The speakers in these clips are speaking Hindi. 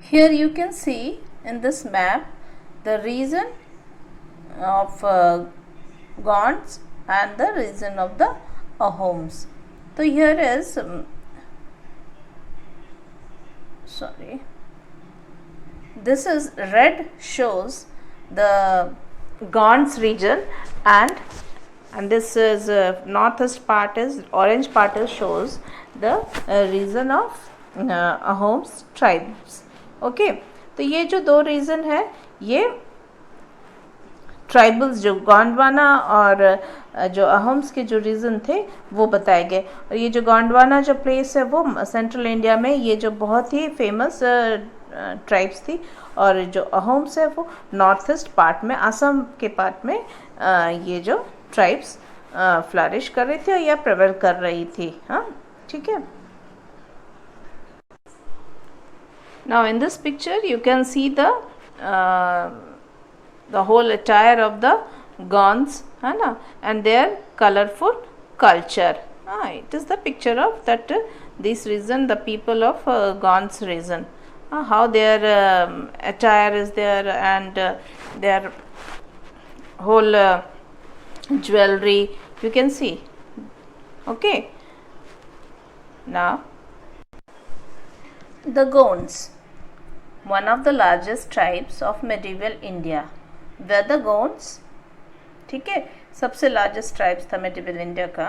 Here you can see in this map the region of Gonds and the region of the Ahoms. So here is this is red shows the Gonds region, and this is northeast part is orange part is shows the region of Ahoms tribes. Okay तो ये जो दो रीजन है ये ट्राइबल्स जो गोंडवाना और जो अहोम्स के जो रीजन थे वो बताए गए। और ये जो गोंडवाना जो प्लेस है वो सेंट्रल इंडिया में ये जो बहुत ही फेमस ट्राइब्स थी, और जो अहोम्स है वो नॉर्थ ईस्ट पार्ट में असम के पार्ट में ये जो ट्राइब्स फ्लरिश कर रही थी या प्रेवेल कर रही थी। हाँ ठीक है। Now in this picture you can see the whole attire of the Gonds, है ना, and their colorful culture. It is the picture of that this region, the people of Gonds region. How their attire is there, and their whole jewelry you can see. Okay. Now the Gonds, one of the largest tribes of medieval India, were the Gonds. ठीक है, सबसे largest tribes था medieval India का।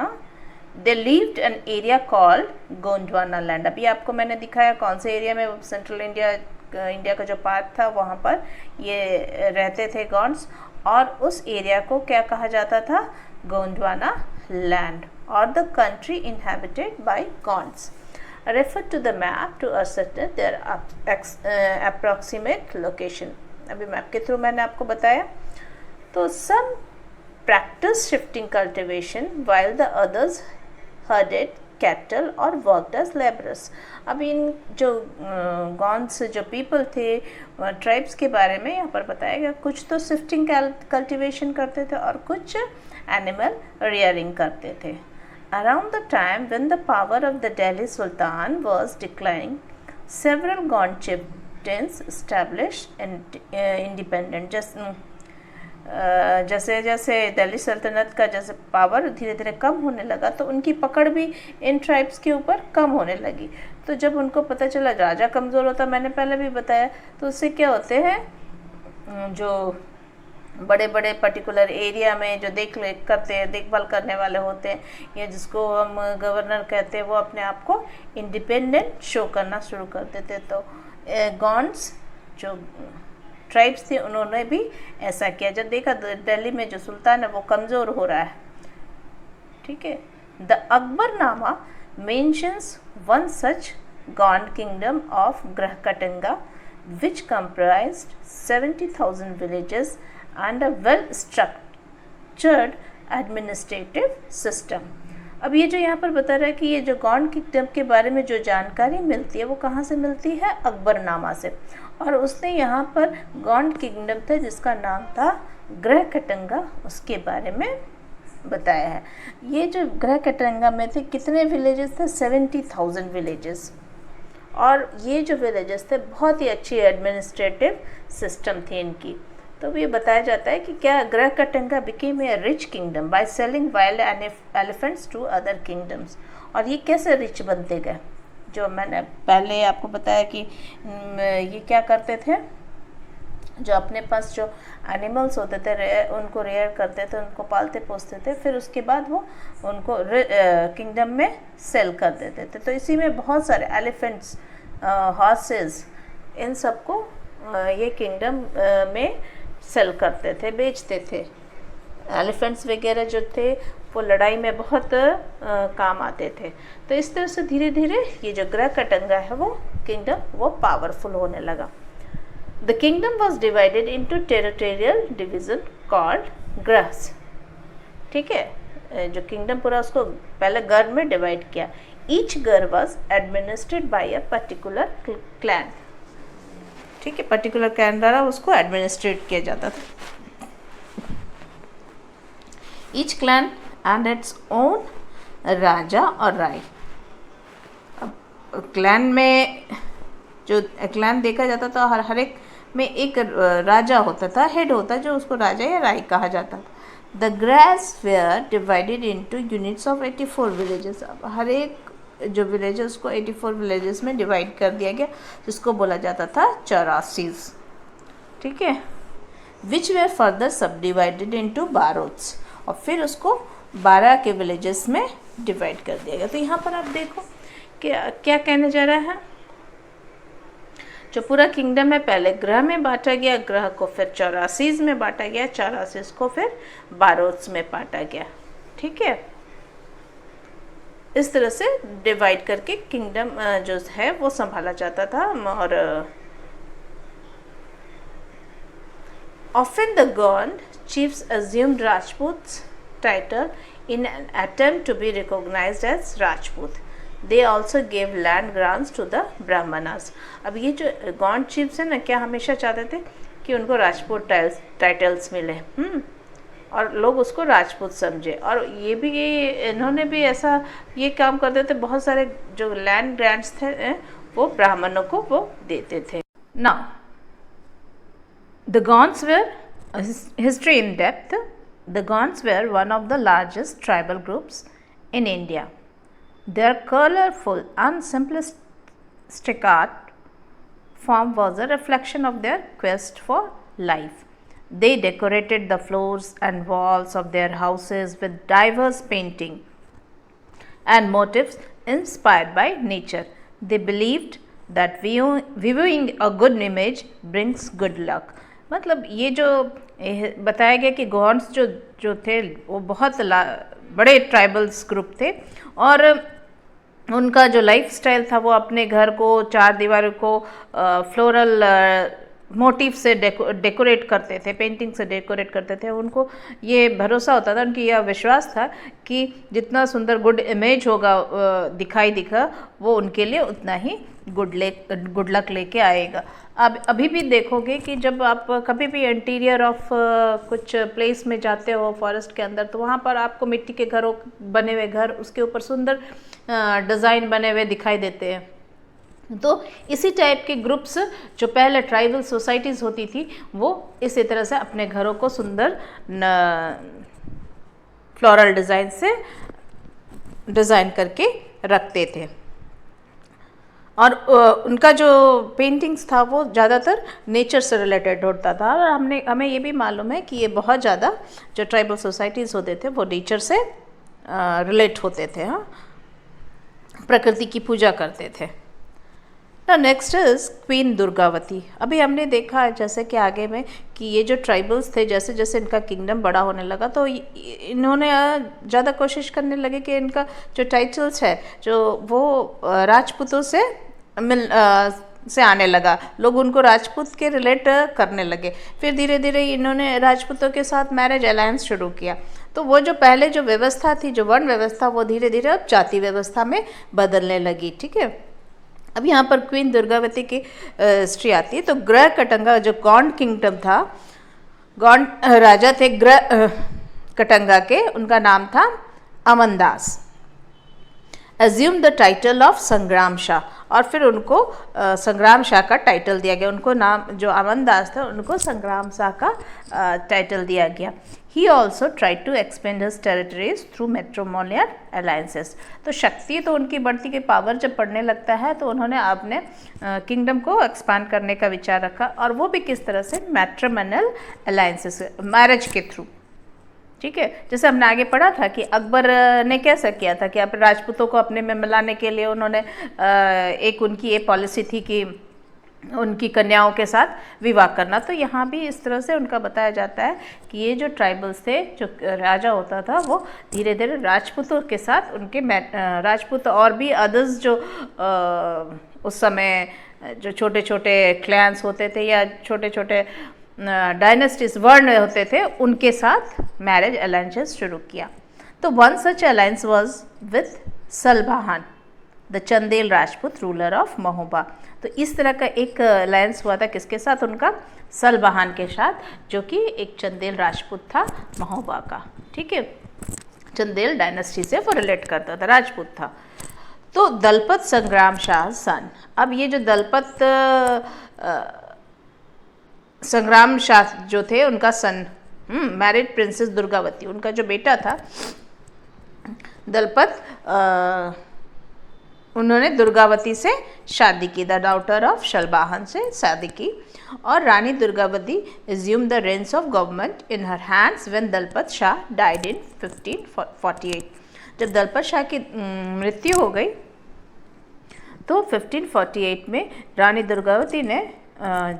They lived an area called Gondwana land. अभी आपको मैंने दिखाया कौन से एरिया में, सेंट्रल इंडिया का जो पार्ट था वहाँ पर ये रहते थे गॉन्ड्स, और उस एरिया को क्या कहा जाता था? गोंडवाना लैंड, और the country inhabited by Gonds. Refer to the map to ascertain their approximate location. अभी मैप के थ्रू मैंने आपको बताया। तो some practice shifting cultivation while the others herded cattle or worked as laborers. अब इन जो गॉन्स जो पीपल थे ट्राइब्स के बारे में यहाँ पर बताया गया। कुछ तो शिफ्टिंग कल्टिवेशन करते थे और कुछ एनिमल रियरिंग करते थे। Around the time when the power of the Delhi Sultan was declining, several Gond chieftains established independent. जैसे जैसे दिल्ली सल्तनत का जैसे पावर धीरे धीरे कम होने लगा तो उनकी पकड़ भी इन ट्राइब्स के ऊपर कम होने लगी। तो जब उनको पता चला राजा कमज़ोर होता, मैंने पहले भी बताया, तो उससे क्या होते हैं जो बड़े बड़े पर्टिकुलर एरिया में जो देखभाल करने वाले होते हैं, या जिसको हम गवर्नर कहते हैं, वो अपने आप को इंडिपेंडेंट शो करना शुरू कर देते। तो गॉन्ड्स जो ट्राइब्स थे उन्होंने भी ऐसा किया। जब देखा दिल्ली में जो सुल्तान है वो कमज़ोर हो रहा है, ठीक है। The Akbarnama mentions one such Gond kingdom of Garhakatanga which comprised 70,000 villages and a well structured administrative system. अब ये जो यहाँ पर बता रहा है कि ये जो गॉन्ड किंगडम के बारे में जो जानकारी मिलती है वो कहाँ से मिलती है? अकबरनामा से। और उसने यहाँ पर गॉन्ड किंगडम था जिसका नाम था ग्रहकटंगा, उसके बारे में बताया है। ये जो ग्रहकटंगा में थे कितने विलेजेस थे? 70,000 विलेजेस। और ये जो विलेजेस थे बहुत ही अच्छी एडमिनिस्ट्रेटिव सिस्टम थी इनकी। तो ये बताया जाता है कि क्या Garhakatanga became a rich kingdom by selling wild elephants to other kingdoms. और ये कैसे रिच बनते गए? जो मैंने पहले आपको बताया कि ये क्या करते थे, जो अपने पास जो एनिमल्स होते थे उनको रेयर करते थे, उनको पालते पोसते थे, फिर उसके बाद वो उनको किंगडम में सेल कर देते थे। तो इसी में बहुत सारे एलिफेंट्स, हॉर्सेस, इन सबको ये किंगडम में सेल करते थे, बेचते थे। एलिफेंट्स वगैरह जो थे वो लड़ाई में बहुत काम आते थे। तो इस तरह से धीरे धीरे ये जो ग्रहकटंगा है वो किंगडम वो पावरफुल होने लगा। The kingdom was divided into territorial division called garhs. ठीक है, जो किंगडम पूरा उसको पहले गर में डिवाइड किया। ईच गर was administered by a particular clan. ठीक है, पर्टिकुलर क्लैन द्वारा उसको एडमिनिस्ट्रेट किया जाता था। Each clan and its own raja और राय। अब क्लैन में जो क्लैन देखा जाता था, हर एक में एक राजा होता था, हेड होता, जो उसको राजा या राय कहा जाता था। The garhs were divided into units of 84 villages. अब हर एक जो विलेजेस को 84 विलेजेस में डिवाइड कर दिया गया, जिसको बोला जाता था चौरासीज, ठीक है। विच वेयर फर्दर सब डिवाइडेड इंटू बारोट्स, और फिर उसको 12 के विलेजेस में डिवाइड कर दिया गया। तो यहाँ पर आप देखो क्या क्या कहने जा रहा है, जो पूरा किंगडम है पहले ग्रह में बांटा गया, ग्रह को फिर चौरासीज में बांटा गया, चौरासीज को फिर बारोट्स में बांटा गया, ठीक है। इस तरह से डिवाइड करके किंगडम जो है वो संभाला जाता था। और often the Gond chiefs assumed Rajput's title in an attempt to be recognized as Rajput. They also gave land grants to the Brahmanas. अब ये जो गॉन्ड चीफ्स हैं ना, क्या हमेशा चाहते थे कि उनको राजपूत टाइटल्स मिले, और लोग उसको राजपूत समझे। और ये भी इन्होंने भी ऐसा ये काम करते थे, बहुत सारे जो लैंड ग्रांट्स थे वो ब्राह्मणों को वो देते थे। Now the Gonds were history in depth. The Gonds were one of the largest tribal groups in India. Their colorful and simplistic art form was a reflection of their quest for life. They decorated the floors and walls of their houses with diverse painting and motifs inspired by nature. They believed that viewing a good image brings good luck. मतलब ये जो बताया गया कि गॉन्ड्स जो थे वो बहुत बड़े ट्राइबल्स ग्रुप थे, और उनका जो लाइफ स्टाइल था वो अपने घर को, चार दीवारों को फ्लोरल मोटिव से डेकोरेट करते थे, पेंटिंग से डेकोरेट करते थे। उनको ये भरोसा होता था, उनकी यह विश्वास था कि जितना सुंदर गुड इमेज होगा दिखाई दिखा, वो उनके लिए उतना ही गुड लक लेके आएगा। अब अभी भी देखोगे कि जब आप कभी भी इंटीरियर ऑफ कुछ प्लेस में जाते हो फॉरेस्ट के अंदर, तो वहाँ पर आपको मिट्टी के घरों बने हुए घर, उसके ऊपर सुंदर डिज़ाइन बने हुए दिखाई देते हैं। तो इसी टाइप के ग्रुप्स जो पहले ट्राइबल सोसाइटीज़ होती थी, वो इसी तरह से अपने घरों को सुंदर फ्लोरल डिज़ाइन से डिज़ाइन करके रखते थे। और उनका जो पेंटिंग्स था वो ज़्यादातर नेचर से रिलेटेड होता था। और हमें ये भी मालूम है कि ये बहुत ज़्यादा जो ट्राइबल सोसाइटीज़ होते थे वो नेचर से रिलेट होते थे, हाँ, प्रकृति की पूजा करते थे। Next is queen Durgavati. अभी हमने देखा जैसे कि आगे में कि ये जो ट्राइबल्स थे, जैसे जैसे इनका किंगडम बड़ा होने लगा, तो इन्होंने ज़्यादा कोशिश करने लगे कि इनका जो टाइटल्स है जो वो राजपूतों से आने लगा, लोग उनको राजपूत के रिलेट करने लगे। फिर धीरे धीरे इन्होंने राजपूतों के साथ मैरिज अलायंस शुरू किया। तो वो जो पहले जो व्यवस्था थी, जो वर्ण व्यवस्था, वो धीरे धीरे अब जाति व्यवस्था में बदलने लगी, ठीक है। अब यहाँ पर क्वीन दुर्गावती की हिस्ट्री आती है। तो ग्रह कटंगा जो गॉन्ड किंगडम था, गॉन्ड राजा थे ग्रह कटंगा के, उनका नाम था अमनदास। एज्यूम द टाइटल ऑफ संग्राम शाह, और फिर उनको संग्राम शाह का टाइटल दिया गया। उनको नाम जो अमनदास था उनको संग्राम शाह का टाइटल दिया गया। He also try to expand his territories through matrimonial alliances. तो शक्ति तो उनकी बढ़ती की पावर जब बढ़ने लगता है तो उन्होंने अपने किंगडम को एक्सपांड करने का विचार रखा, और वो भी किस तरह से, मैट्रिमोनियल अलायंसेस, मैरिज के थ्रू, ठीक है। जैसे हमने आगे पढ़ा था कि अकबर ने कैसा किया था कि अपने राजपूतों को अपने में मिलाने के लिए उन्होंने एक उनकी ये पॉलिसी थी कि उनकी कन्याओं के साथ विवाह करना। तो यहाँ भी इस तरह से उनका बताया जाता है कि ये जो ट्राइबल्स थे, जो राजा होता था, वो धीरे धीरे राजपूतों के साथ उनके राजपूत और भी अदर्स जो उस समय जो छोटे छोटे क्लैंस होते थे या छोटे छोटे डायनेस्टीज वर्ण होते थे, उनके साथ मैरिज अलायंसेस शुरू किया। तो one such alliance was with Salbahan, the Chandel Rajput ruler of Mahoba. तो इस तरह का एक अलायंस हुआ था किसके साथ, उनका सलबहान के साथ, जो कि एक चंदेल राजपूत था महोबा का, ठीक है। चंदेल डायनेस्टी से वो रिलेट करता था, राजपूत था। तो दलपत संग्राम शाह सन, अब ये जो दलपत संग्राम शाह जो थे उनका सन, मैरिड प्रिंसेस दुर्गावती, उनका जो बेटा था दलपत, उन्होंने दुर्गावती से शादी की, द डॉटर ऑफ शलबाहन से शादी की, और Rani Durgavati assume the reins of government in her hands when Dalpat Shah died in 1548। जब दलपत शाह की मृत्यु हो गई तो 1548 में रानी दुर्गावती ने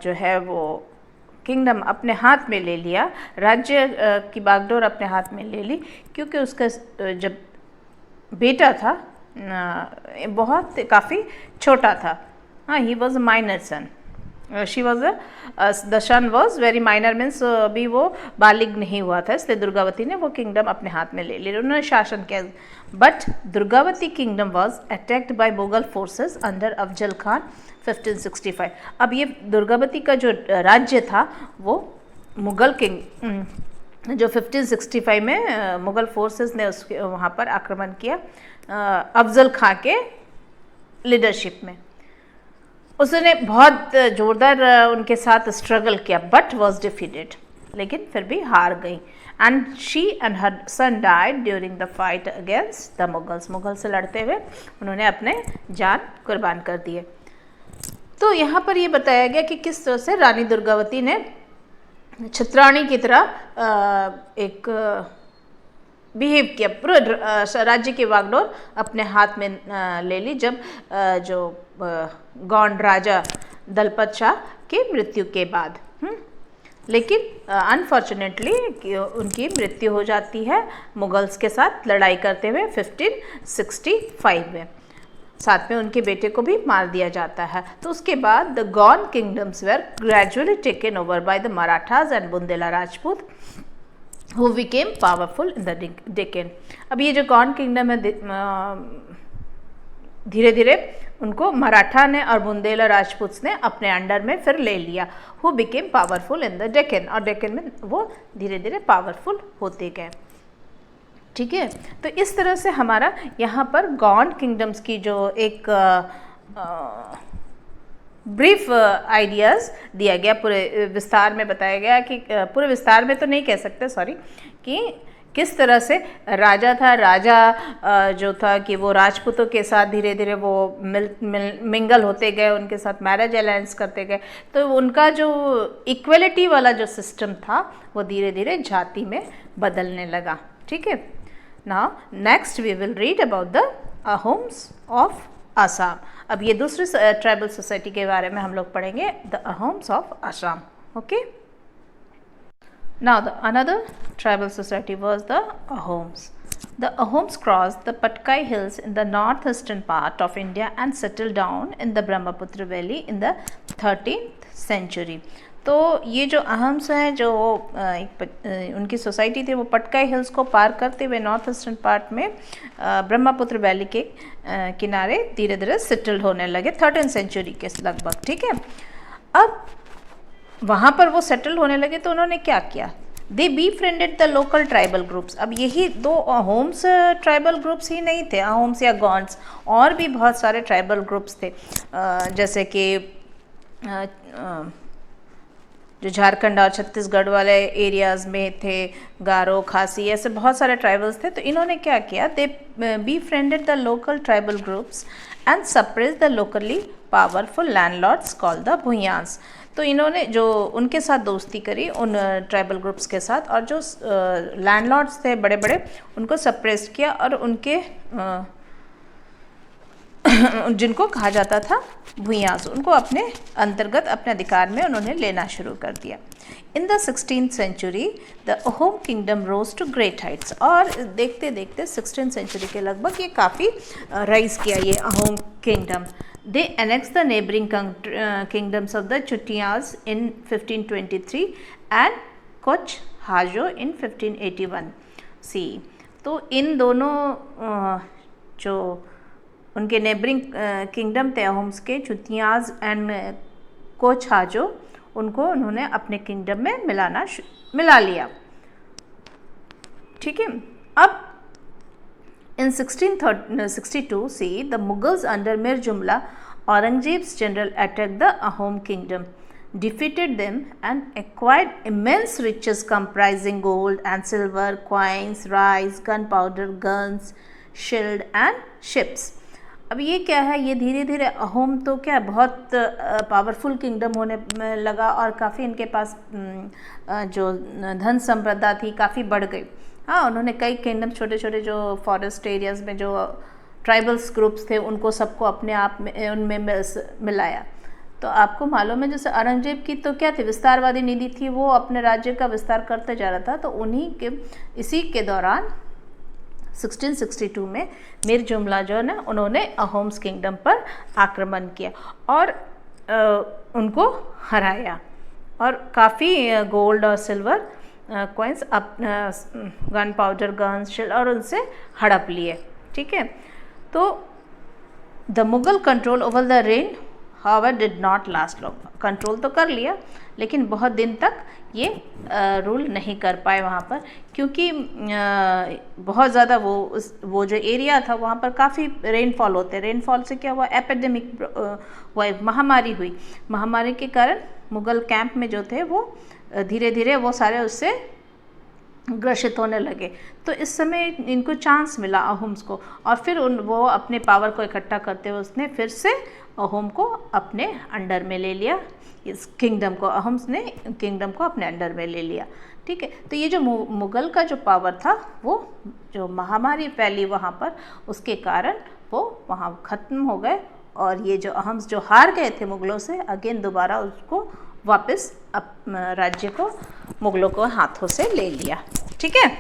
जो है वो किंगडम अपने हाथ में ले लिया, राज्य की बागडोर अपने हाथ में ले ली, क्योंकि उसका जब बेटा था बहुत काफ़ी छोटा था, हाँ, he was a minor son, she was the son was very minor, means अभी वो बालिग नहीं हुआ था, इसलिए दुर्गावती ने वो किंगडम अपने हाथ में ले लिया, उन्होंने शासन किया। But Durgavati kingdom was attacked by Mughal forces under Afzal Khan 1565। अब ये दुर्गावती का जो राज्य था वो मुगल किंग जो 1565 में मुगल फोर्सेस ने उसके वहाँ पर आक्रमण किया अफजल खां के लीडरशिप में। उसने बहुत ज़ोरदार उनके साथ स्ट्रगल किया, बट वॉज डिफीटेड, लेकिन फिर भी हार गई। And she and her son died during the fight against the Mughals, Mughal से लड़ते हुए उन्होंने अपने जान कुर्बान कर दिए। तो यहाँ पर ये बताया गया कि किस तरह से रानी दुर्गावती ने छत्राणी की तरह एक बिहेव किया, पूरा राज्य की वागडोर अपने हाथ में ले ली जब जो गौंड राजा दलपत शाह की मृत्यु के बाद। लेकिन अनफॉर्चुनेटली उनकी मृत्यु हो जाती है मुगल्स के साथ लड़ाई करते हुए 1565 में, साथ में उनके बेटे को भी मार दिया जाता है। तो उसके बाद the Gond kingdoms were gradually taken over by the Marathas and Bundela Rajput who became powerful in the Deccan। अब ये जो गॉन किंगडम है धीरे धीरे उनको मराठा ने और बुंदेला राजपूत ने अपने अंडर में फिर ले लिया। who became powerful in the Deccan, और डेक्कन में वो धीरे धीरे पावरफुल होते गए। ठीक है, तो इस तरह से हमारा यहाँ पर गॉन किंगडम्स की जो एक ब्रीफ आइडियाज़ दिया गया, पूरे विस्तार में बताया गया कि पूरे विस्तार में तो नहीं कह सकते, सॉरी, कि किस तरह से राजा था, राजा जो था कि वो राजपूतों के साथ धीरे धीरे वो मिंगल होते गए, उनके साथ मैरिज अलायंस करते गए, तो उनका जो इक्वलिटी वाला जो सिस्टम था वो धीरे धीरे जाति में बदलने लगा। ठीक है, now next we will read about the Ahoms of Assam. अब ये दूसरी ट्राइबल सोसाइटी के बारे में हम लोग पढ़ेंगे, the Ahoms of Assam. Okay, now the another tribal society was the Ahoms. The Ahoms crossed the Patkai Hills in the northeastern part of India and settled down in the Brahmaputra Valley in the 13th century। तो ये जो अहम्स हैं, जो उनकी सोसाइटी थी, वो पटकाई हिल्स को पार करते हुए नॉर्थ ईस्टर्न पार्ट में ब्रह्मपुत्र वैली के किनारे धीरे धीरे सेटल्ड होने लगे 13th सेंचुरी के लगभग। ठीक है, अब वहाँ पर वो सेटल होने लगे तो उन्होंने क्या किया, they befriended the local tribal groups. अब यही दो अहोम्स ट्राइबल ग्रुप्स ही नहीं थे, अहोम्स या गॉन्ड्स, और भी बहुत सारे ट्राइबल ग्रुप्स थे, जैसे कि जो झारखंड और छत्तीसगढ़ वाले एरियाज़ में थे, गारो, खासी, ऐसे बहुत सारे ट्राइबल्स थे। तो इन्होंने क्या किया, they befriended the local tribal groups and suppressed the locally powerful landlords called the Bhuyans. तो इन्होंने जो उनके साथ दोस्ती करी उन ट्राइबल ग्रुप्स के साथ, और जो लैंडलॉर्ड्स थे बड़े बड़े उनको सप्रेस किया, और उनके जिनको कहा जाता था भुयास, उनको अपने अंतर्गत अपने अधिकार में उन्होंने लेना शुरू कर दिया। In the 16th century the Ahom kingdom rose to great heights. और देखते देखते 16th सेंचुरी के लगभग ये काफ़ी राइज किया ये Ahom kingdom. They annexed the neighboring kingdoms of the Chutias in 1523 and Koch Hajo in 1581 C। तो इन दोनों जो उनके नेबरिंग किंगडम थे अहोम्स के, चुतियाज एंड कोच हाजो, उनको उन्होंने अपने किंगडम में मिला लिया। ठीक है, अब In 1662 see, the Mughals under Mir Jumla, Aurangzeb's general, attacked the Ahom kingdom, defeated them and acquired immense riches comprising gold and silver, coins, rice, gunpowder, guns, shield and ships. अब ये क्या है, ये धीरे धीरे अहोम तो क्या बहुत पावरफुल किंगडम होने में लगा और काफ़ी इनके पास जो धन संपदा थी काफ़ी बढ़ गई। हाँ, उन्होंने कई किंगडम, छोटे छोटे जो फॉरेस्ट एरियाज़ में जो ट्राइबल्स ग्रुप्स थे उनको सबको अपने आप में उनमें मिलाया। तो आपको मालूम है जैसे औरंगजेब की तो क्या थी, विस्तारवादी नीति थी, वो अपने राज्य का विस्तार करते जा रहा था। तो उन्हीं के इसी के दौरान 1662 में मीर जुमला जो है ना, उन्होंने अहोम्स किंगडम पर आक्रमण किया और उनको हराया और काफ़ी गोल्ड और silver coins, gun powder, guns, shield और उनसे हड़प लिए। ठीक है, तो the Mughal control over the रेन हावर did not last long. Control तो कर लिया लेकिन बहुत दिन तक ये रूल नहीं कर पाए वहाँ पर, क्योंकि बहुत ज़्यादा वो जो एरिया था वहाँ पर काफ़ी रेनफॉल होते। रेनफॉल से क्या हुआ, एपिडेमिक हुआ, महामारी हुई। महामारी के कारण मुग़ल कैंप में जो थे वो धीरे धीरे वो सारे उससे ग्रसित होने लगे। तो इस समय इनको चांस मिला अहोम्स को, और फिर वो अपने पावर को इकट्ठा करते हुए उसने फिर से अहोम को अपने अंडर में ले लिया। इस किंगडम को, अहोम्स ने किंगडम को अपने अंडर में ले लिया। ठीक है, तो ये जो मुग़ल का जो पावर था वो जो महामारी फैली वहाँ पर, उसके कारण वो वहाँ ख़त्म हो गए और ये जो अहोम्स जो हार गए थे मुग़लों से, अगेन दोबारा उसको वापस राज्य को मुग़लों को हाथों से ले लिया। ठीक है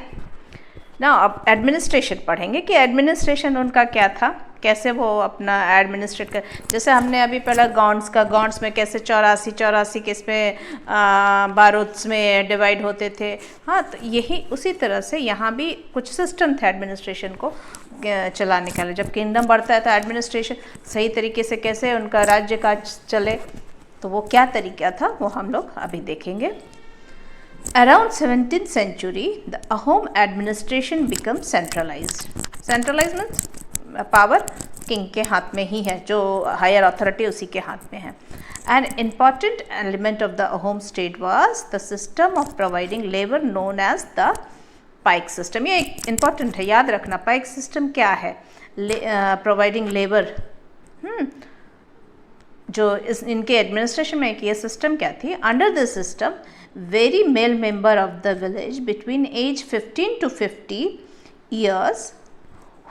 ना, अब एडमिनिस्ट्रेशन पढ़ेंगे कि एडमिनिस्ट्रेशन उनका क्या था, कैसे वो अपना एडमिनिस्ट्रेट कर। जैसे हमने अभी पढ़ा गॉन्ड्स में कैसे 84 किस्में बारूद्स में डिवाइड होते थे। हाँ, तो यही उसी तरह से यहाँ भी कुछ सिस्टम थे एडमिनिस्ट्रेशन को चलाने के लिए। जब किंगडम बढ़ता है तो एडमिनिस्ट्रेशन सही तरीके से कैसे उनका राज्य का चले, तो वो क्या तरीका था वो हम लोग अभी देखेंगे। Around 17th century, the Ahom administration becomes centralized. Centralized means power king के हाथ में ही है, जो हायर अथॉरिटी उसी के हाथ में है। An important element of the Ahom state was the system of providing labor known as the pike system. ये एक important है, याद रखना। पाइक सिस्टम क्या है, प्रोवाइडिंग लेबर। जो इनके एडमिनिस्ट्रेशन में ये सिस्टम क्या थी, under this system very male member of the village between age 15 to 50 years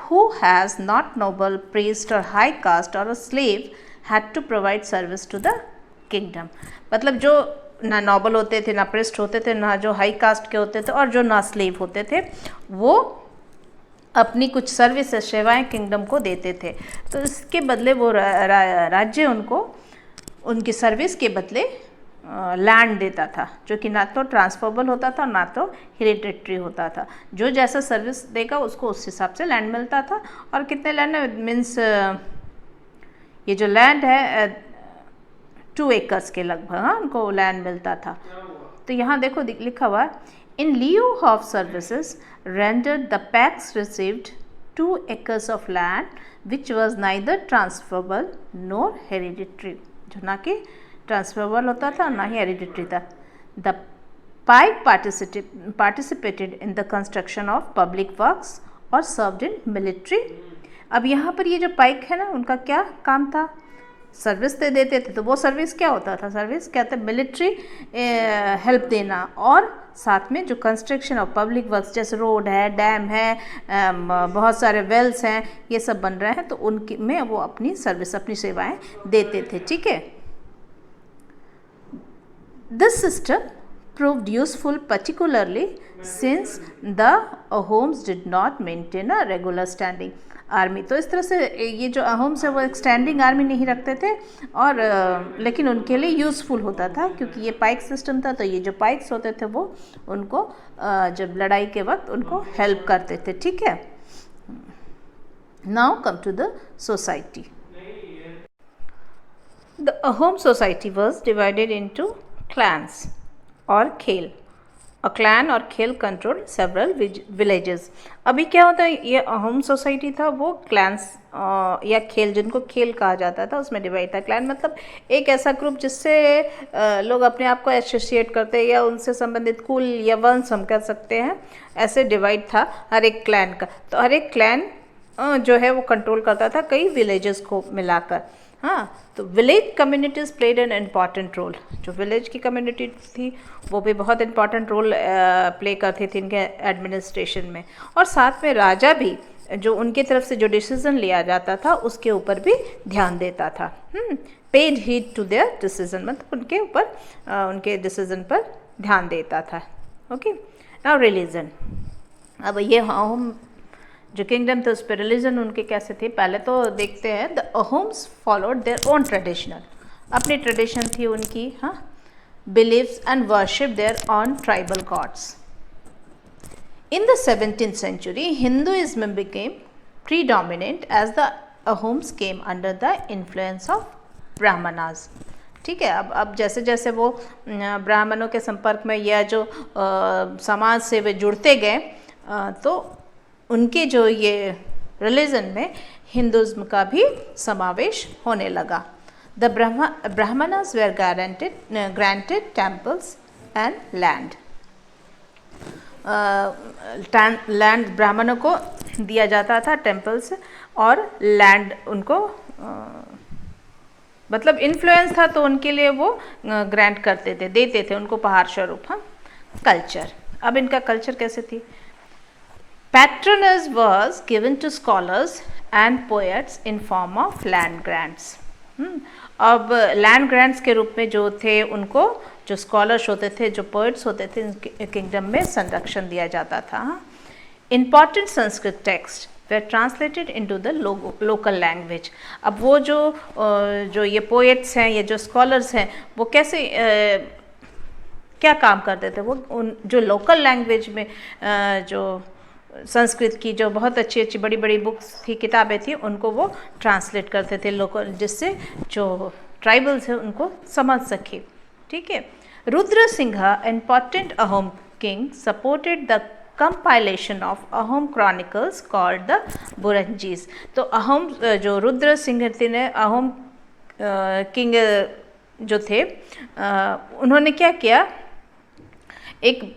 who has not noble, priest or high caste or a slave had to provide service to the kingdom. मतलब जो ना नॉबल होते थे, ना प्रिस्ट होते थे, ना जो हाई कास्ट के होते थे और जो ना स्लेव होते थे, वो अपनी कुछ सर्विस सेवाएं किंगडम को देते थे। तो इसके बदले वो राज्य उनको उनकी सर्विस के बदले लैंड देता था, जो कि ना तो ट्रांसफरेबल होता था ना तो हेरिडिटरी होता था। जो जैसा सर्विस देगा उसको उस हिसाब से लैंड मिलता था। और कितने लैंड मीन्स ये जो लैंड है 2 एकर्स के लगभग, हाँ, उनको लैंड मिलता था। तो यहाँ देखो लिखा हुआ, in lieu of services rendered the paiks received 2 acres of land which was neither transferable nor hereditary, जो ना कि ट्रांसफरेबल होता था ना ही हेरिडिटरी था। The paik participated in the construction of public works और सर्व्ड इन मिलिट्री। अब यहाँ पर ये जो पाइक है ना, उनका क्या काम था, सर्विस दे देते थे। तो वो सर्विस क्या होता था, सर्विस क्या था, मिलिट्री हेल्प देना, और साथ में जो कंस्ट्रक्शन ऑफ पब्लिक वर्क्स जैसे रोड है, डैम है, बहुत सारे वेल्स हैं, ये सब बन रहे हैं, तो उनकी में वो अपनी सर्विस, अपनी सेवाएं देते थे। ठीक है, this system proved useful particularly since the Ahoms did not maintain a regular standing army. तो इस तरह से ये जो अहोम्स है वो एक स्टैंडिंग आर्मी नहीं रखते थे, और लेकिन उनके लिए यूज़फुल होता था क्योंकि ये पाइक सिस्टम था। तो ये जो पाइक्स होते थे वो उनको जब लड़ाई के वक्त उनको हेल्प करते थे। ठीक है, now come to the society. The Ahom society was divided into clans or khel, a clan और खेल कंट्रोल सेवरल विलेजेस। अभी क्या होता है, ये अहोम सोसाइटी था, वो क्लैंस या खेल, जिनको खेल कहा जाता था, उसमें डिवाइड था। क्लैन मतलब एक ऐसा ग्रुप जिससे लोग अपने आप को एसोसिएट करते हैं या उनसे संबंधित कुल या वंश हम कह सकते हैं, ऐसे डिवाइड था हर एक क्लैन का। तो हर एक क्लैन जो है वो कंट्रोल करता था कई विलेजेस को मिलाकर। हाँ, तो village communities played an important role. जो विलेज की कम्युनिटी थी वो भी बहुत इम्पॉर्टेंट रोल प्ले करती थी इनके एडमिनिस्ट्रेशन में। और साथ में राजा भी, जो उनकी तरफ से जो डिसीज़न लिया जाता था उसके ऊपर भी ध्यान देता था। Paid heed to their decision, मतलब उनके ऊपर उनके डिसीजन पर ध्यान देता था। Okay, now religion. अब ये हम जो किंगडम थे उस पर रिलीजन उनके कैसे थे, पहले तो देखते हैं। The Ahoms followed their own traditional, अपनी ट्रेडिशन थी उनकी, हाँ, beliefs and worship their own tribal gods. In the 17th century, Hinduism became predominant as the Ahoms came under the influence of Brahmanas. ठीक है, अब जैसे जैसे वो ब्राह्मणों के संपर्क में या जो समाज से वे जुड़ते गए, तो उनके जो ये रिलीजन में हिंदुज़्म का भी समावेश होने लगा। The Brahmanas were granted temples and land. Land ब्राह्मणों को दिया जाता था, टेम्पल्स और लैंड उनको मतलब इन्फ्लुएंस था, तो उनके लिए वो ग्रांट करते थे, देते थे उनको उपहार स्वरूप। हाँ, कल्चर। अब इनका कल्चर कैसे थी? Patronage was given to scholars and poets in form of land grants. अब लैंड ग्रांट्स के रूप में जो थे उनको, जो स्कॉलर्स होते थे, जो पोइट्स होते थे, किंगडम में संरक्षण दिया जाता था। Important Sanskrit text way translated into the local language. अब वो जो ये पोएट्स हैं, ये जो स्कॉलर्स हैं, वो कैसे क्या काम करते थे? वो उन जो लोकल लैंग्वेज में जो संस्कृत की जो बहुत अच्छी अच्छी बड़ी बड़ी बुक्स थी, किताबें थी, उनको वो ट्रांसलेट करते थे लोकल, जिससे जो ट्राइबल्स हैं उनको समझ सके। ठीक है। Rudra Singh, important Ahom king, supported the compilation of Ahom chronicles called the Buranjis. तो अहोम जो रुद्र सिंह थे ने, अहोम किंग जो थे, उन्होंने क्या किया,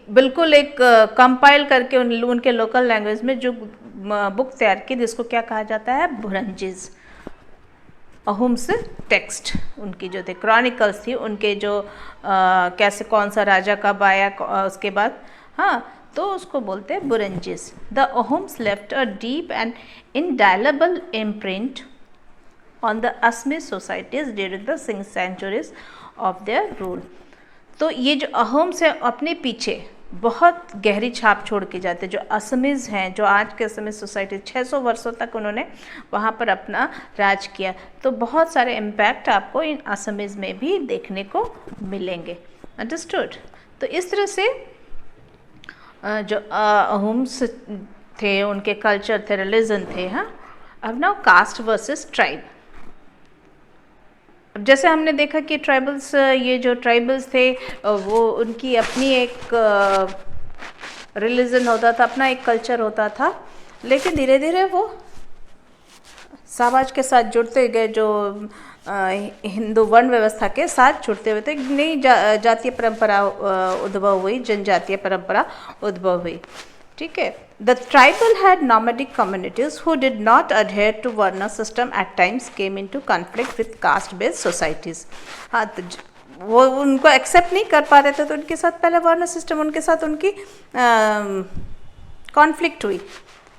बिल्कुल एक कंपाइल करके उनके लोकल लैंग्वेज में जो बुक तैयार की, जिसको क्या कहा जाता है? बुरंजीज। अहोम्स टेक्स्ट उनकी जो थे, क्रॉनिकल्स थी उनके, जो कैसे कौन सा राजा कब आया उसके बाद, हाँ, तो उसको बोलते हैं Buranjis. The Ahoms left a deep and indelible imprint on the Assamese societies during the 6 centuries of their rule. तो ये जो अहोम्स हैं अपने पीछे बहुत गहरी छाप छोड़ के जाते, जो असमीज़ हैं, जो आज के असमीज सोसाइटी, 600 वर्षों तक उन्होंने वहाँ पर अपना राज किया। तो बहुत सारे इम्पैक्ट आपको इन असमीज़ में भी देखने को मिलेंगे। अंडरस्टूड? तो इस तरह से जो अहोम्स थे, उनके कल्चर थे, रिलीजन थे। हाँ, अब नाउ कास्ट वर्सेस ट्राइब। अब जैसे हमने देखा कि ट्राइबल्स, ये जो ट्राइबल्स थे वो उनकी अपनी एक रिलीजन होता था, अपना एक कल्चर होता था, लेकिन धीरे धीरे वो समाज के साथ जुड़ते गए, जो हिंदू वर्ण व्यवस्था के साथ जुड़ते हुए थे। नई जातीय परंपरा उद्भव हुई, जनजातीय परंपरा उद्भव हुई। ठीक है। The tribal had nomadic communities who did not adhere to Varna system at times came into conflict with caste-based societies. हाँ, तो वो उनको एक्सेप्ट नहीं कर पा रहे थे, तो उनके साथ पहले वर्ण सिस्टम, उनके साथ उनकी कॉन्फ्लिक्ट हुई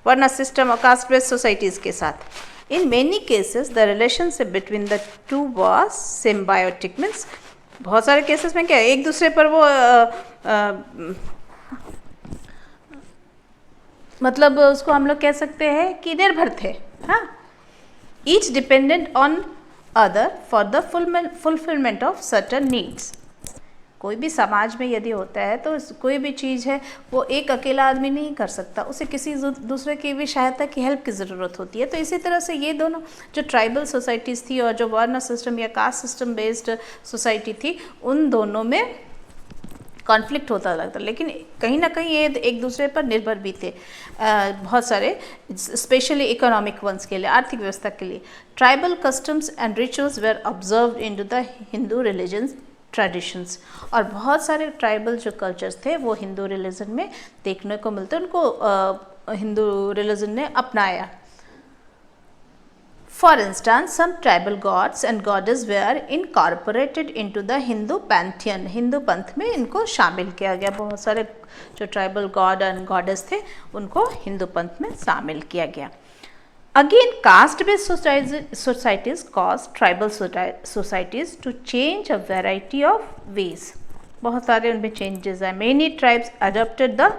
वर्ण सिस्टम और कास्ट बेस्ड सोसाइटीज़ के साथ। In many cases the relationship between the two was symbiotic, means बहुत सारे केसेस में क्या, एक दूसरे पर वो मतलब उसको हम लोग कह सकते हैं कि निर्भर थे। हाँ, each dependent on other for the fulfilment of certain needs. कोई भी समाज में यदि होता है तो कोई भी चीज़ है वो एक अकेला आदमी नहीं कर सकता, उसे किसी दूसरे की भी सहायता की, हेल्प की ज़रूरत होती है। तो इसी तरह से ये दोनों जो ट्राइबल सोसाइटीज़ थी और जो वर्ण सिस्टम या कास्ट सिस्टम बेस्ड सोसाइटी थी, उन दोनों में कॉन्फ्लिक्ट होता लगता, लेकिन कहीं ना कहीं ये एक दूसरे पर निर्भर भी थे बहुत सारे, स्पेशली इकोनॉमिक वंस के लिए, आर्थिक व्यवस्था के लिए। Tribal customs and rituals were observed into the Hindu religion traditions, और बहुत सारे ट्राइबल जो कल्चर्स थे वो हिंदू रिलीजन में देखने को मिलते, उनको हिंदू रिलीजन ने अपनाया। For instance, some tribal gods and goddesses were incorporated into the Hindu pantheon. Hindu पंथ में इनको शामिल किया गया। बहुत सारे जो ट्राइबल गॉड एंड गॉडेस थे उनको हिंदू पंथ में शामिल किया गया। Again, caste-based societies caused tribal societies to change a variety of ways. बहुत सारे उनमें changes आए। Many tribes adopted the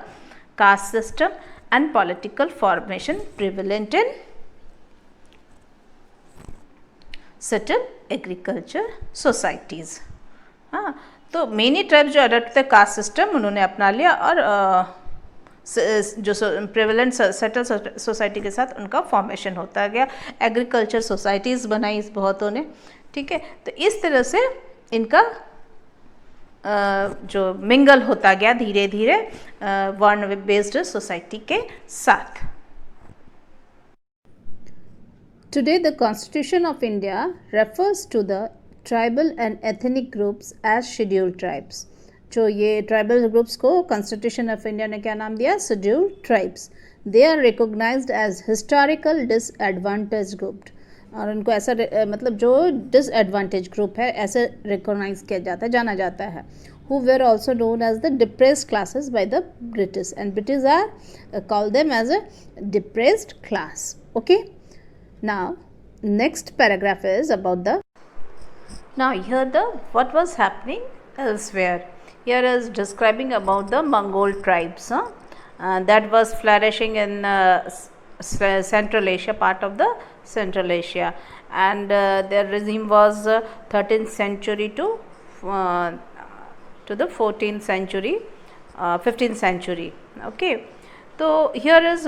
caste system and political formation prevalent in settle agriculture societies. हाँ, तो मेनी ट्राइब जो अडॉप्ट थे कास्ट सिस्टम उन्होंने अपना लिया, और जो प्रेवलेंट सेटल सोसाइटी के साथ उनका फॉर्मेशन होता गया। एग्रीकल्चर सोसाइटीज़ बनाई बहुतों ने, ठीक है। तो इस तरह से इनका जो मिंगल होता गया धीरे धीरे वर्ण बेस्ड सोसाइटी के साथ। Today, the Constitution of India refers to the tribal and ethnic groups as scheduled tribes. जो ये tribal groups को Constitution of India ने क्या नाम दिया? Scheduled tribes. They are recognized as historical disadvantaged group. और उनको ऐसा मतलब जो disadvantaged group है ऐसे recognize किया जाता है, जाना जाता है, who were also known as the depressed classes by the British, and British are call them as a depressed class. Okay. Now, next paragraph is about the. Now, here what was happening elsewhere. Here is describing about the Mongol tribes that was flourishing in Central Asia, part of the Central Asia, and their regime was 13th century to the 14th century, 15th century. Okay. So here is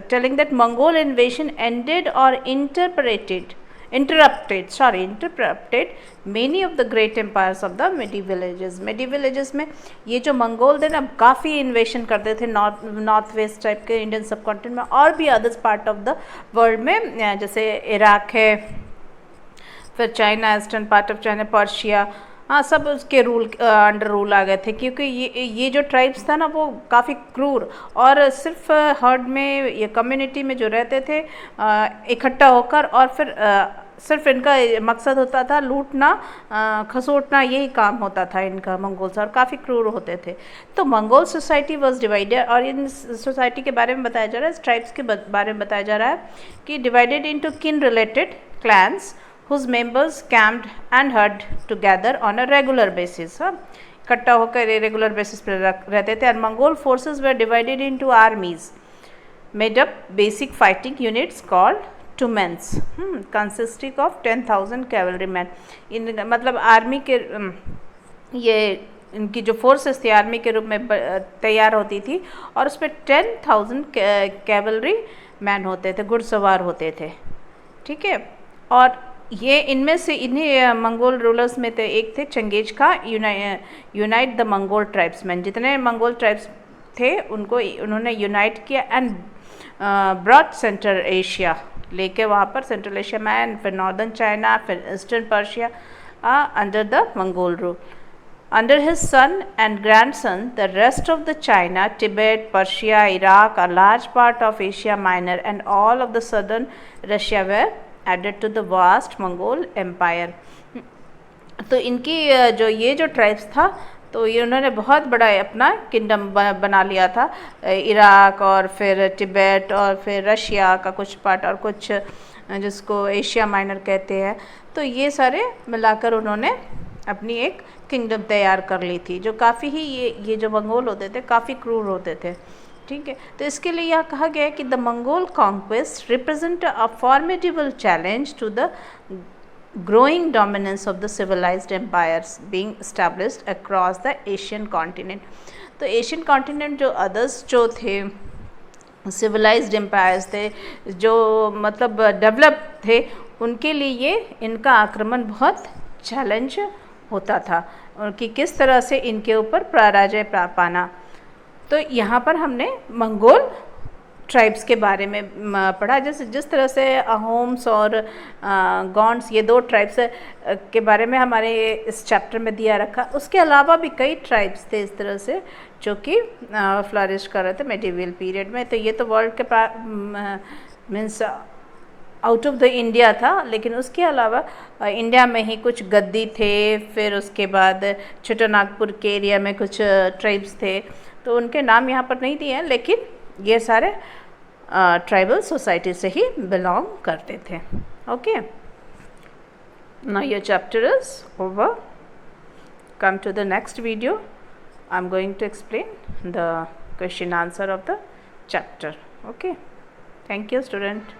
telling that Mongol invasion ended or interrupted many of the great empires of the medieval ages. Medieval ages में ये जो मंगोल थे ना काफ़ी इन्वेशन करते थे नॉर्थ वेस्ट टाइप के इंडियन सब कॉन्टिनेंट में, और भी others part of the world में, जैसे इराक है, फिर China, eastern part of China, Persia, हाँ, सब उसके अंडर रूल आ गए थे, क्योंकि ये जो ट्राइब्स था ना वो काफ़ी क्रूर, और सिर्फ हर्ड में, ये कम्युनिटी में जो रहते थे इकट्ठा होकर, और फिर सिर्फ इनका मकसद होता था लूटना, खसोटना, यही काम होता था इनका मंगोल्स, और काफ़ी क्रूर होते थे। तो मंगोल सोसाइटी वाज डिवाइडेड, और इन सोसाइटी के बारे में बताया जा रहा है, ट्राइब्स के बारे में बताया जा रहा है कि डिवाइडेड इनटू किन related clans whose members camped and herd together on a regular basis. इकट्ठा होकर रेगुलर बेसिस पर रहते थे। and Mongol forces were divided into armies made up basic fighting units called tumens, consisting of 10,000 cavalrymen. इन मतलब आर्मी के ये इनकी जो फोर्सेस थी आर्मी के रूप में तैयार होती थी, और उसमें 10,000 कैवलरी मैन होते थे, घुड़सवार होते थे, ठीक है। और ये इनमें से इन्हीं मंगोल रूलर्स में थे, एक थे Genghis Khan, unite the Mongol tribesman. जितने मंगोल ट्राइब्स थे उनको उन्होंने यूनाइट किया एंड ब्रॉट सेंट्रल एशिया, लेके वहाँ पर सेंट्रल एशिया में, फिर नॉर्दर्न चाइना, फिर eastern Persia under the Mongol rule. Under his son and grandson, the rest of the China, Tibet, Persia, Iraq, a large part of Asia Minor, and all of the southern Russia were added to the vast Mongol Empire. तो इनकी जो ये जो ट्राइब्स था, तो ये उन्होंने बहुत बड़ा अपना किंगडम बना लिया था, इराक और फिर तिब्बत और फिर रशिया का कुछ पार्ट, और कुछ जिसको एशिया माइनर कहते हैं। तो ये सारे मिलाकर उन्होंने अपनी एक किंगडम तैयार कर ली थी, जो काफ़ी ही ये जो मंगोल होते थे काफ़ी क्रूर होते थे, ठीक है। तो इसके लिए यह कहा गया है कि the Mongol conquest represent a formidable challenge to the growing dominance of the civilised empires being established across the Asian continent. तो एशियन कॉन्टिनेंट जो अदर्स जो थे सिविलाइज्ड एम्पायर्स थे, जो मतलब डेवलप थे, उनके लिए ये इनका आक्रमण बहुत चैलेंज होता था। उनकी किस तरह से इनके ऊपर पराजय पाना। तो यहाँ पर हमने मंगोल ट्राइब्स के बारे में पढ़ा, जैसे जिस तरह से अहोम्स और गॉन्ड्स ये 2 ट्राइब्स के बारे में हमारे इस चैप्टर में दिया रखा। उसके अलावा भी कई ट्राइब्स थे इस तरह से जो कि फ्लरिश कर रहे थे मेडिवल पीरियड में। तो ये तो वर्ल्ड के means out of the India था, लेकिन उसके अलावा इंडिया में ही कुछ गद्दी थे, फिर उसके बाद छोटानागपुर के एरिया में कुछ ट्राइब्स थे, तो उनके नाम यहाँ पर नहीं दिए हैं, लेकिन ये सारे ट्राइबल सोसाइटी से ही बिलोंग करते थे। Okay, now your chapter is over. Come to the next video, I am going to explain the question answer of the chapter. Okay, thank you student.